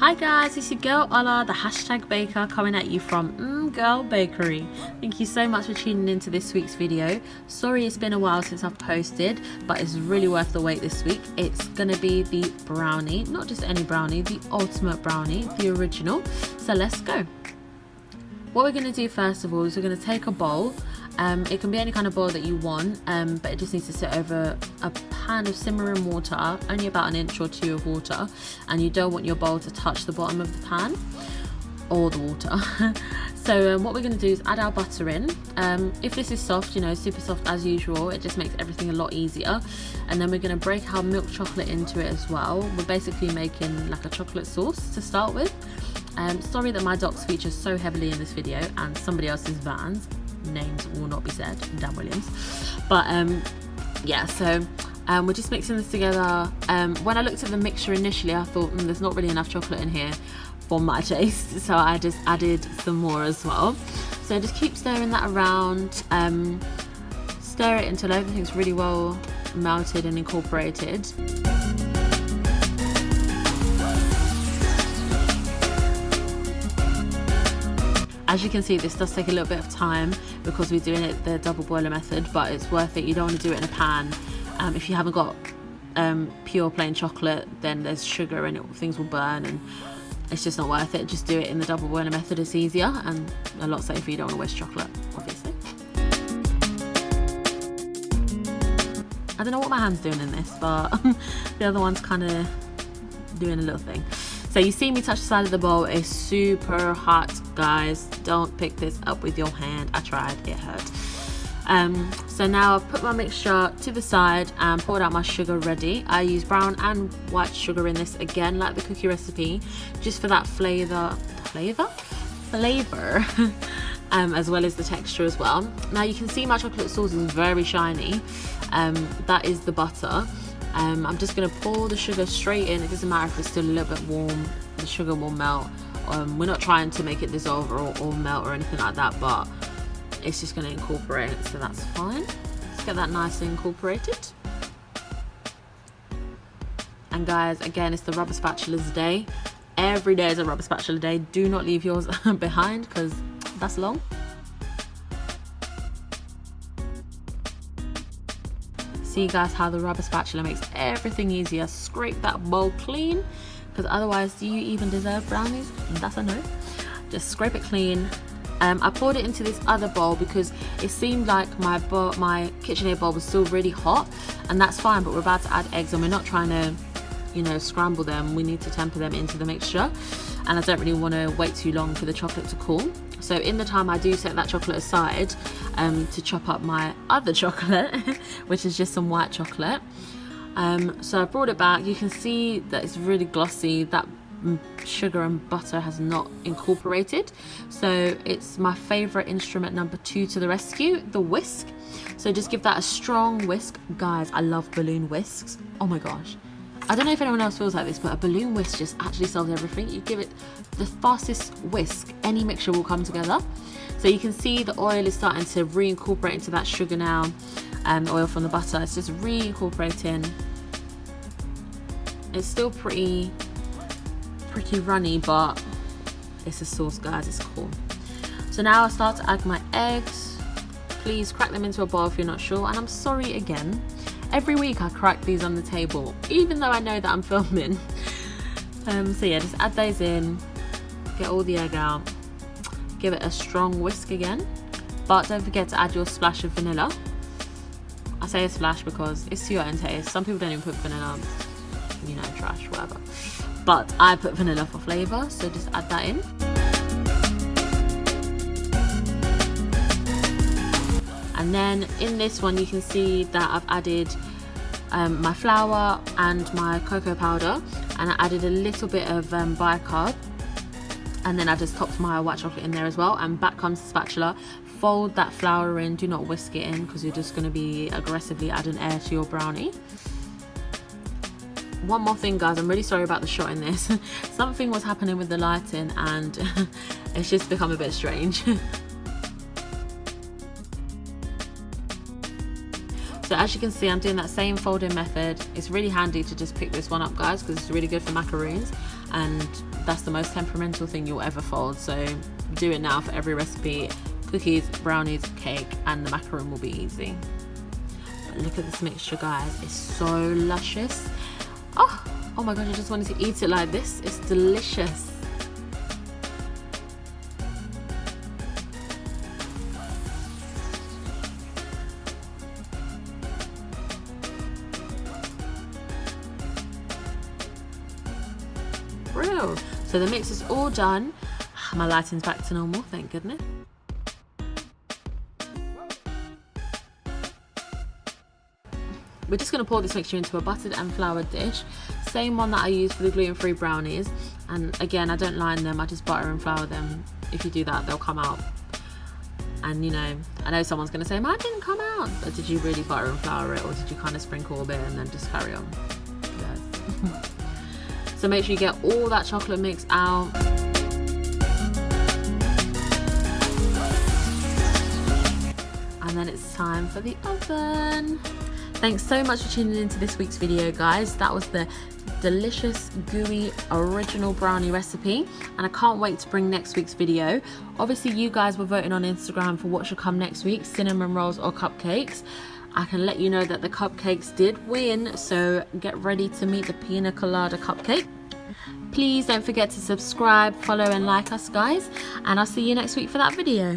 Hi guys, it's your girl Ola, the hashtag baker, coming at you from Mmmgirl Bakery. Thank you so much for tuning into this week's video. Sorry it's been a while since I've posted, but it's really worth the wait this week. It's gonna be the brownie, not just any brownie, the ultimate brownie, the original. So let's go. What we're gonna do first of all is we're gonna take a bowl. It can be any kind of bowl that you want, but it just needs to sit over a pan of simmering water, only about an inch or two of water, and you don't want your bowl to touch the bottom of the pan or the water. So what we're going to do is add our butter in. If this is soft, you know, super soft as usual, it just makes everything a lot easier. And then we're going to break our milk chocolate into it as well. We're basically making like a chocolate sauce to start with. Sorry that my docs feature so heavily in this video and somebody else's vans. Names will not be said, Dan Williams. But yeah, so we're just mixing this together. When I looked at the mixture initially, I thought there's not really enough chocolate in here for my taste, so I just added some more as well. So just keep stirring that around, stir it until everything's really well melted and incorporated. As you can see, this does take a little bit of time because we're doing it the double boiler method, but it's worth it. You don't want to do it in a pan. If you haven't got pure plain chocolate, then there's sugar and things will burn, and it's just not worth it. Just do it in the double boiler method. It's easier and a lot safer. You don't want to waste chocolate, obviously. I don't know what my hand's doing in this, but the other one's kind of doing a little thing. So you see me touch the side of the bowl. It's super hot, guys. Don't pick this up with your hand. I tried, it hurt. So now I've put my mixture to the side and poured out my sugar ready. I use brown and white sugar in this, again like the cookie recipe, just for that flavor as well as the texture as well. Now you can see my chocolate sauce is very shiny. That is the butter. I'm just going to pour the sugar straight in. It doesn't matter if it's still a little bit warm, the sugar will melt. We're not trying to make it dissolve or melt or anything like that, but it's just going to incorporate, so that's fine. Let's get that nicely incorporated. And guys, again, it's the rubber spatulas day. Every day is a rubber spatula day. Do not leave yours behind because that's long. See guys how the rubber spatula makes everything easier. Scrape that bowl clean, because otherwise, do you even deserve brownies? That's a no. Just scrape it clean. I poured it into this other bowl because it seemed like my KitchenAid bowl was still really hot, and that's fine, but we're about to add eggs and we're not trying to, you know, scramble them. We need to temper them into the mixture, and I don't really want to wait too long for the chocolate to cool. So in the time, I do set that chocolate aside to chop up my other chocolate, which is just some white chocolate. So I brought it back. You can see that it's really glossy. That sugar and butter has not incorporated. So it's my favorite instrument number 2 to the rescue, the whisk. So just give that a strong whisk. Guys, I love balloon whisks. Oh my gosh. I don't know if anyone else feels like this, but a balloon whisk just actually solves everything. You give it the fastest whisk, any mixture will come together. So you can see the oil is starting to reincorporate into that sugar now, the oil from the butter. It's just reincorporating. It's still pretty runny, but it's a sauce, guys. It's cool. So now I start to add my eggs. Please crack them into a bowl if you're not sure. And I'm sorry again. Every week I crack these on the table, even though I know that I'm filming. So yeah, just add those in, get all the egg out, give it a strong whisk again, but don't forget to add your splash of vanilla. I say a splash because it's to your own taste. Some people don't even put vanilla, you know, trash, whatever. But I put vanilla for flavour, so just add that in. And then in this one, you can see that I've added my flour and my cocoa powder, and I added a little bit of bicarb, and then I just topped my white chocolate in there as well. And back comes the spatula. Fold that flour in, do not whisk it in, because you're just going to be aggressively adding air to your brownie. One more thing, guys, I'm really sorry about the shot in this. Something was happening with the lighting and it's just become a bit strange. So as you can see, I'm doing that same folding method. It's really handy to just pick this one up, guys, because it's really good for macaroons. and that's the most temperamental thing you'll ever fold. So do it now for every recipe. Cookies, brownies, cake, and the macaron will be easy. But look at this mixture, guys. It's so luscious. Oh my gosh, I just wanted to eat it like this. It's delicious. Real. So the mix is all done. My lighting's back to normal, thank goodness. We're just going to pour this mixture into a buttered and floured dish, same one that I use for the gluten-free brownies. And again, I don't line them, I just butter and flour them. If you do that, they'll come out. And you know, I know someone's going to say, mine didn't come out, but did you really butter and flour it, or did you kind of sprinkle a bit and then just carry on? Yes. So make sure you get all that chocolate mix out. And then it's time for the oven. Thanks so much for tuning into this week's video, guys. That was the delicious, gooey, original brownie recipe, and I can't wait to bring next week's video. Obviously, you guys were voting on Instagram for what should come next week, cinnamon rolls or cupcakes. I can let you know that the cupcakes did win, so get ready to meet the pina colada cupcake. Please don't forget to subscribe, follow and like us, guys, and I'll see you next week for that video.